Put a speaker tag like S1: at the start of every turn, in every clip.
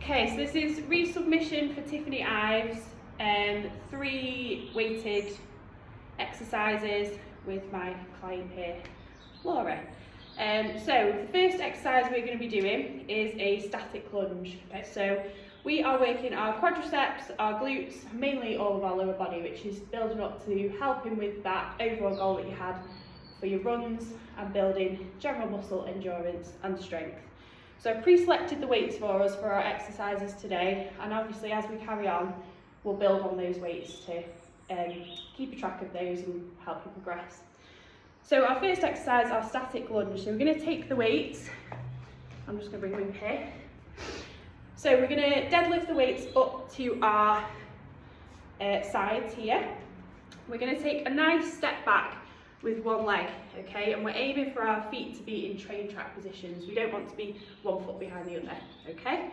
S1: Okay, so this is resubmission for Tiffany Ives, 3 weighted exercises with my client here, Laura. So the first exercise we're going to be doing is a static lunge. Okay, so we are working our quadriceps, our glutes, mainly all of our lower body, which is building up to helping with that overall goal that you had for your runs and building general muscle endurance and strength. So I've pre-selected the weights for us for our exercises today, and obviously as we carry on, we'll build on those weights to keep a track of those and help you progress. So our first exercise, our static lunge. So we're going to take the weights, I'm just going to bring them here. So we're going to deadlift the weights up to our sides here. We're going to take a nice step back with one leg, okay, and we're aiming for our feet to be in train track positions. We don't want to be one foot behind the other, okay?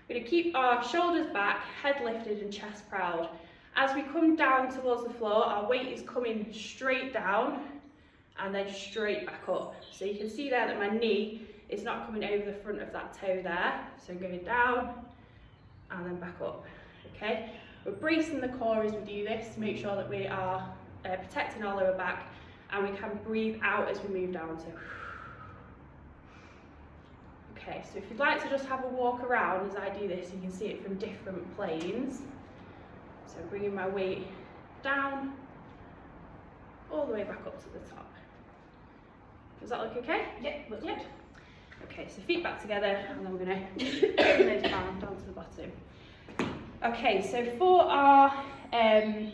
S1: We're going to keep our shoulders back, head lifted and chest proud. As we come down towards the floor, our weight is coming straight down and then straight back up. So you can see there that my knee is not coming over the front of that toe there. So going down and then back up, okay? We're bracing the core as we do this to make sure that we are protecting our lower back, and we can breathe out as we move down. So, okay, so if you'd like to just have a walk around as I do this, you can see it from different planes. So bringing my weight down, all the way back up to the top. Does that look okay?
S2: Yep, looks good.
S1: Okay, so feet back together, and then we're going to bring those down to the bottom. Okay, so for our, I'm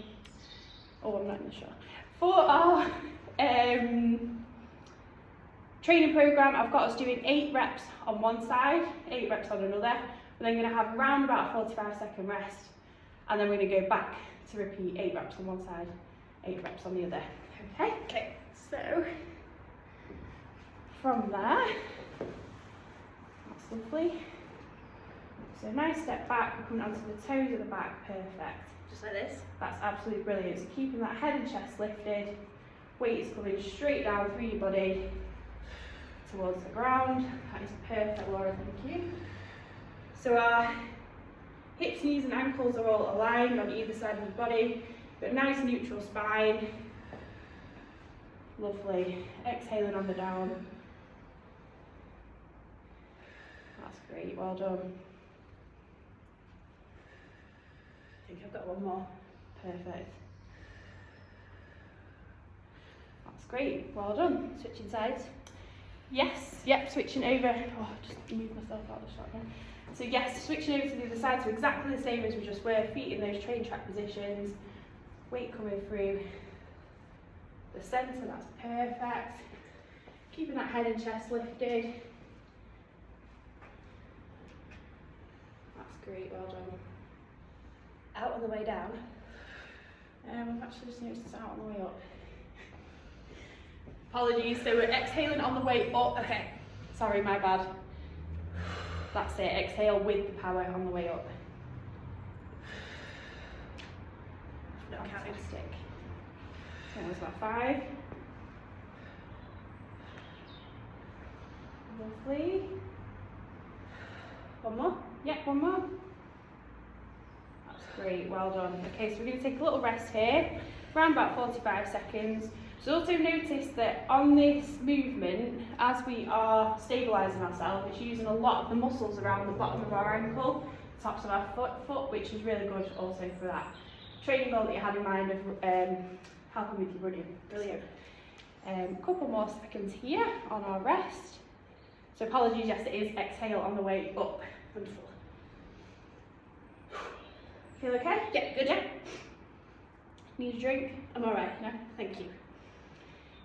S1: not even sure. For our training program, I've got us doing 8 reps on one side, 8 reps on another. We're then going to have around about a 45-second rest, and then we're going to go back to repeat 8 reps on one side, 8 reps on the other. Okay? Okay, so from there, that's lovely. So nice step back, we're coming onto the toes of the back, perfect.
S2: Just like this?
S1: That's absolutely brilliant. So keeping that head and chest lifted, weight is coming straight down through your body towards the ground. That is perfect, Laura, thank you. So our hips, knees and ankles are all aligned on either side of the body. Got a nice neutral spine. Lovely. Exhaling on the down. That's great, well done. I think I've got one more. Perfect. That's great, well done. Switching sides. Yes, yep, switching over. Oh, just move myself out of the shot again. So yes, switching over to the other side, so exactly the same as we just were, feet in those train track positions, weight coming through the centre, that's perfect. Keeping that head and chest lifted. That's great, well done.
S2: Out on the way down.
S1: I've actually just noticed it's out on the way up. Apologies, so we're exhaling on the way up. Okay, sorry, my bad. That's it, exhale with the power on the way up. Fantastic. So that was about 5. Lovely. One more? Yep, one more. That's great, well done. Okay, so we're going to take a little rest here, around about 45 seconds. So also notice that on this movement, as we are stabilising ourselves, it's using a lot of the muscles around the bottom of our ankle, tops of our foot, which is really good also for that training goal that you had in mind of helping with your running. Brilliant. Couple more seconds here on our rest. So apologies, yes, it is exhale on the way up. Wonderful. Feel okay?
S2: Yeah, good.
S1: Yeah. Need a drink? I'm alright, no? Thank you.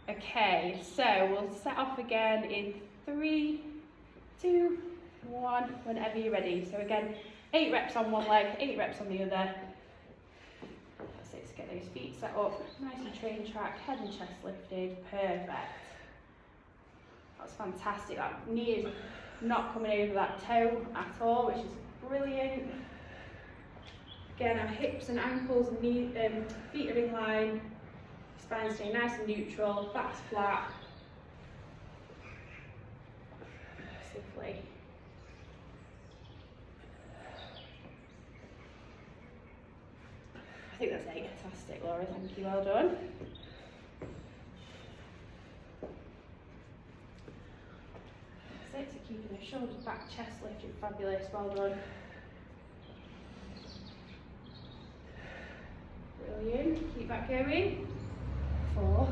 S1: Okay, so we'll set off again in 3, 2, 1, whenever you're ready. So again, 8 reps on one leg, 8 reps on the other. That's it, to get those feet set up, nice and train track, head and chest lifted, perfect. That's fantastic, that knee is not coming over that toe at all, which is brilliant. Again, our hips and ankles and feet are in line. Spine staying nice and neutral, back's flat. Lovely.
S2: think that's 8.
S1: Fantastic, Laura, thank you, well done. That's it, so keeping the shoulders back, chest lifted, fabulous, well done. Brilliant, keep that going.
S2: 4.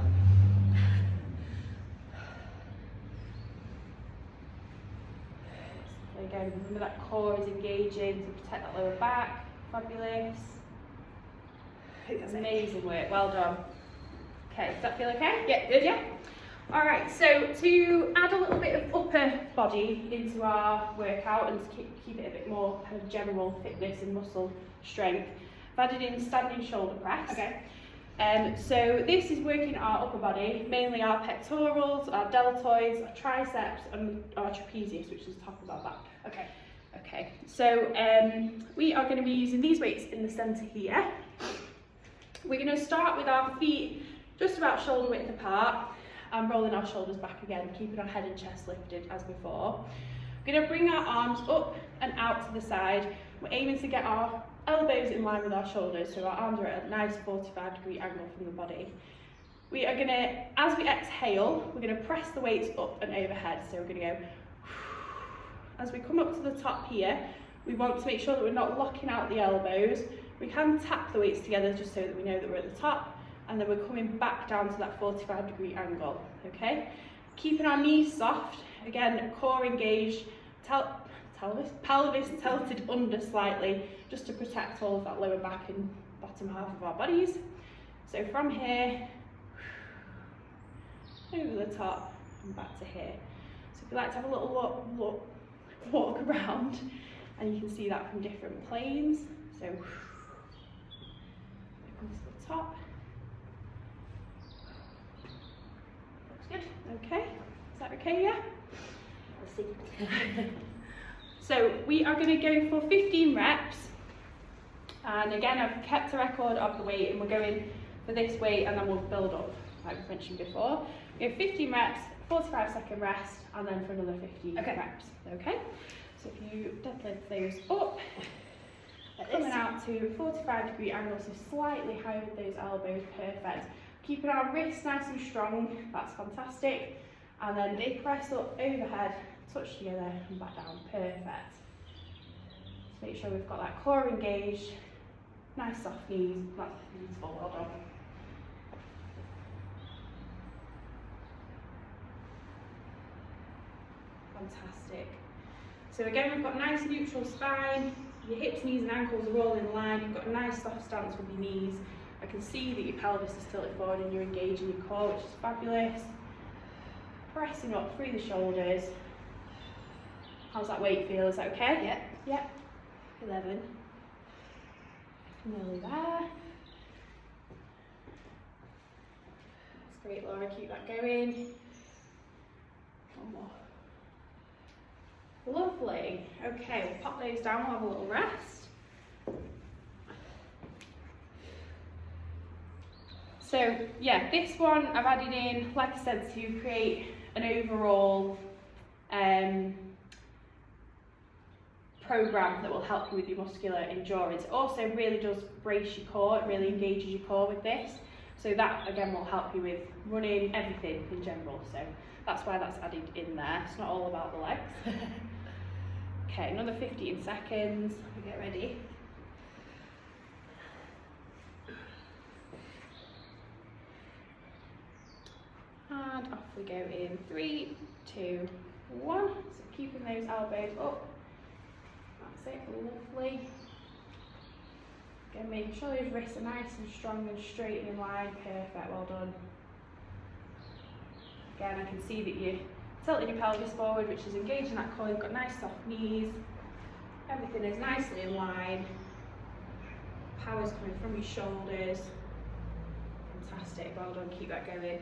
S1: So again, remember that core is engaging to protect that lower back, fabulous.
S2: I think that's 8.
S1: Amazing work, well done. Okay, does that feel okay?
S2: Yeah, good.
S1: Yeah? Alright, so to add a little bit of upper body into our workout and to keep it a bit more kind of general fitness and muscle strength, I've added in standing shoulder press.
S2: Okay.
S1: So this is working our upper body, mainly our pectorals, our deltoids, our triceps and our trapezius, which is the top of our back.
S2: Okay.
S1: Okay, so we are going to be using these weights in the centre here. We're going to start with our feet just about shoulder width apart and rolling our shoulders back again, keeping our head and chest lifted as before. We're going to bring our arms up and out to the side. We're aiming to get our elbows in line with our shoulders, so our arms are at a nice 45-degree angle from the body. We are going to, as we exhale, we're going to press the weights up and overhead. So we're going to go, as we come up to the top here, we want to make sure that we're not locking out the elbows. We can tap the weights together just so that we know that we're at the top, and then we're coming back down to that 45-degree angle, okay? Keeping our knees soft, again, core engaged, pelvis tilted under slightly, just to protect all of that lower back and bottom half of our bodies. So from here, over the top and back to here. So if you like to have a little walk around, and you can see that from different planes. So it comes to the top. Looks good. Okay. Is that okay? Yeah.
S2: Let's see.
S1: So we are going to go for 15 reps. And again, I've kept a record of the weight, and we're going for this weight, and then we'll build up, like we mentioned before. We have 15 reps, 45-second rest, and then for another 15 reps. Okay. So if you deadlift those up, coming out to 45-degree angle, so slightly higher with those elbows, perfect. Keeping our wrists nice and strong, that's fantastic. And then they press up overhead, touch together and back down, perfect. Just make sure we've got that core engaged, nice soft knees, that's beautiful, well done. Fantastic. So again, we've got nice neutral spine, your hips, knees and ankles are all in line, you've got a nice soft stance with your knees. I can see that your pelvis is tilted forward and you're engaging your core, which is fabulous. Pressing up through the shoulders. How's that weight feel? Is that okay?
S2: Yeah.
S1: Yeah.
S2: 11.
S1: Nearly there. That's great, Laura. Keep that going. One more. Lovely. Okay, we'll pop those down. We'll have a little rest. So yeah, this one I've added in, like I said, to create an overall program that will help you with your muscular endurance. It also really does brace your core, it really engages your core with this. So that again will help you with running, everything in general. So that's why that's added in there. It's not all about the legs. Okay, another 15 seconds. We get ready. And off we go in 3, 2, 1. So keeping those elbows up. That's it, lovely. Again, making sure those wrists are nice and strong and straight and in line. Perfect, well done. Again, I can see that you're tilting your pelvis forward, which is engaging that core. You've got nice soft knees. Everything is nicely in line. Power's coming from your shoulders. Fantastic, well done, keep that going.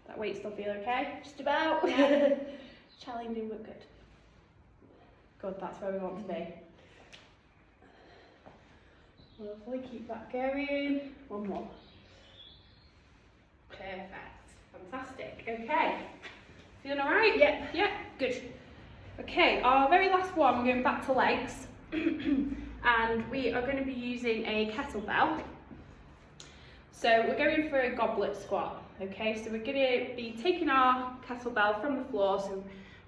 S1: That weight still feel okay?
S2: Just about.
S1: Yeah. Challenging but good. Good, that's where we want to be. Lovely, keep that going. One more. Perfect. Fantastic. Okay. Feeling alright?
S2: Yeah.
S1: Yeah, good. Okay, our very last one, we're going back to legs. And we are going to be using a kettlebell. So we're going for a goblet squat. Okay, so we're going to be taking our kettlebell from the floor, so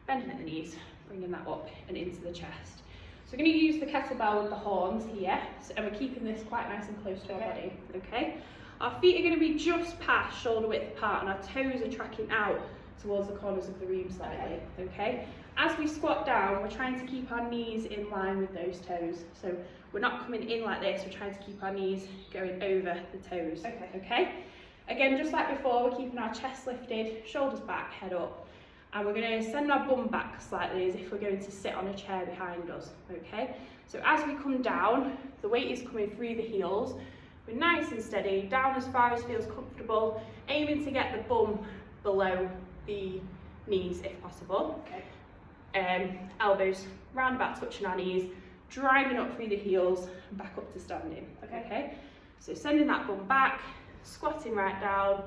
S1: bending at the knees, bringing that up and into the chest. So we're going to use the kettlebell with the horns here, and we're keeping this quite nice and close to our body. Okay, our feet are going to be just past shoulder width apart, and our toes are tracking out towards the corners of the room slightly. Okay. As we squat down, we're trying to keep our knees in line with those toes. So we're not coming in like this, we're trying to keep our knees going over the toes. Okay? Again, just like before, we're keeping our chest lifted, shoulders back, head up. And we're going to send our bum back slightly as if we're going to sit on a chair behind us. Okay? So as we come down, the weight is coming through the heels. We're nice and steady, down as far as feels comfortable, aiming to get the bum below the knees if possible.
S2: Okay.
S1: Elbows round about touching our knees, driving up through the heels and back up to standing. Okay, so sending that bum back, squatting right down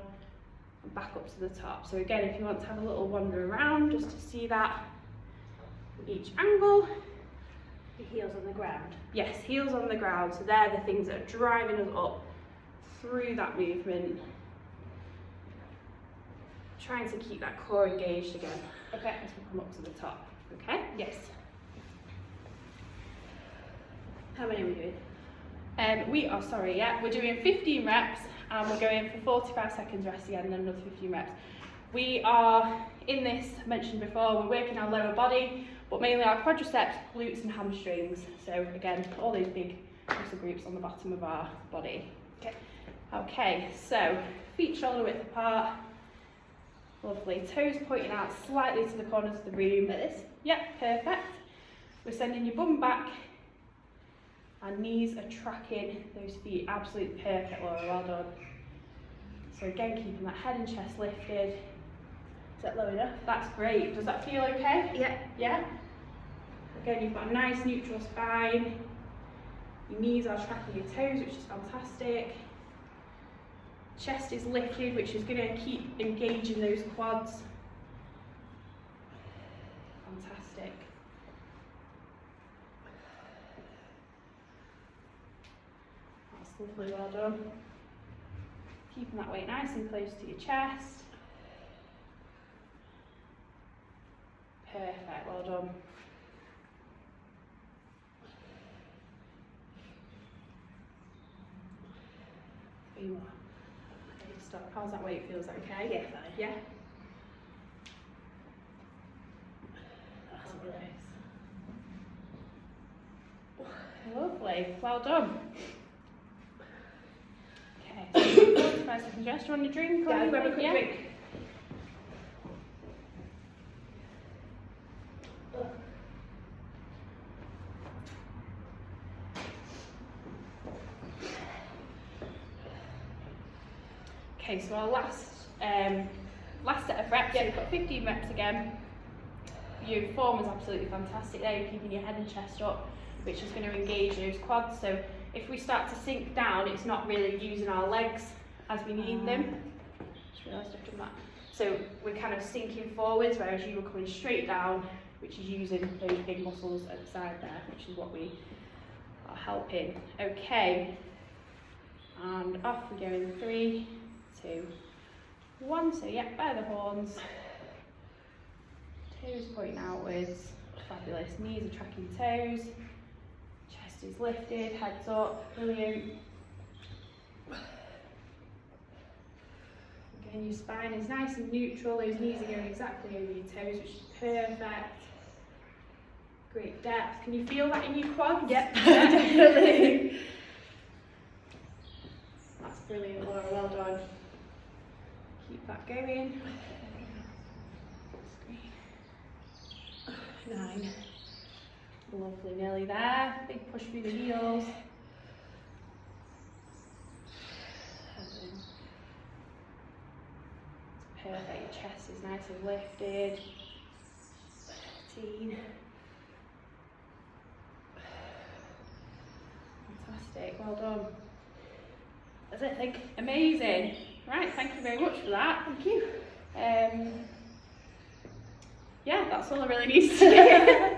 S1: and back up to the top. So again, if you want to have a little wander around just to see that each angle.
S2: The heels on the ground.
S1: Yes, heels on the ground, so they're the things that are driving us up through that movement, trying to keep that core engaged again. Okay, as we come up to the top. Okay?
S2: Yes. How many are we doing?
S1: We're doing 15 reps and we're going for 45 seconds rest again and then another 15 reps. We are, in this, mentioned before, we're working our lower body, but mainly our quadriceps, glutes and hamstrings. So again, all those big muscle groups on the bottom of our body. Okay, so feet shoulder width apart. Lovely. Toes pointing out slightly to the corners of the room.
S2: Like this?
S1: Yep, perfect. We're sending your bum back. Our knees are tracking those feet. Absolutely perfect, Laura. Well done. So again, keeping that head and chest lifted.
S2: Is that low enough?
S1: That's great. Does that feel okay?
S2: Yeah.
S1: Yeah? Again, you've got a nice neutral spine. Your knees are tracking your toes, which is fantastic. Chest is lifted, which is going to keep engaging those quads. Fantastic. That's lovely, well done. Keeping that weight nice and close to your chest. Perfect, well done. Three more. Okay, stop. How's that weight? Feels okay?
S2: Yeah, fine.
S1: Yeah?
S2: That's nice.
S1: Lovely, well done. Okay, so 45 seconds rest. Do you want a drink?
S2: Yeah, I'll grab a quick
S1: Yeah?
S2: drink.
S1: Okay, so our last set of reps, so we've got 15 reps again. Your form is absolutely fantastic there, you're keeping your head and chest up, which is going to engage those quads. So if we start to sink down, it's not really using our legs as we need them. Just realised I've done that. So we're kind of sinking forwards, whereas you were coming straight down, which is using those big muscles at the side there, which is what we are helping. Okay, and off we go in 3, 2, 1. So yeah, by the horns, toes pointing outwards, fabulous. Knees are tracking toes, chest is lifted, heads up, brilliant. Again, your spine is nice and neutral, those knees are going exactly over your toes, which is perfect. Great depth. Can you feel that in your quads?
S2: Yep, definitely.
S1: That's brilliant, Laura, well done. Keep that going.
S2: 9.
S1: Lovely, nearly there. Big push through the heels. 7. Perfect, your chest is nice and lifted. 13. Fantastic, well done.
S2: That's it, I think.
S1: Amazing. Right, thank you very much for that.
S2: Thank you.
S1: yeah, that's all I really need to do.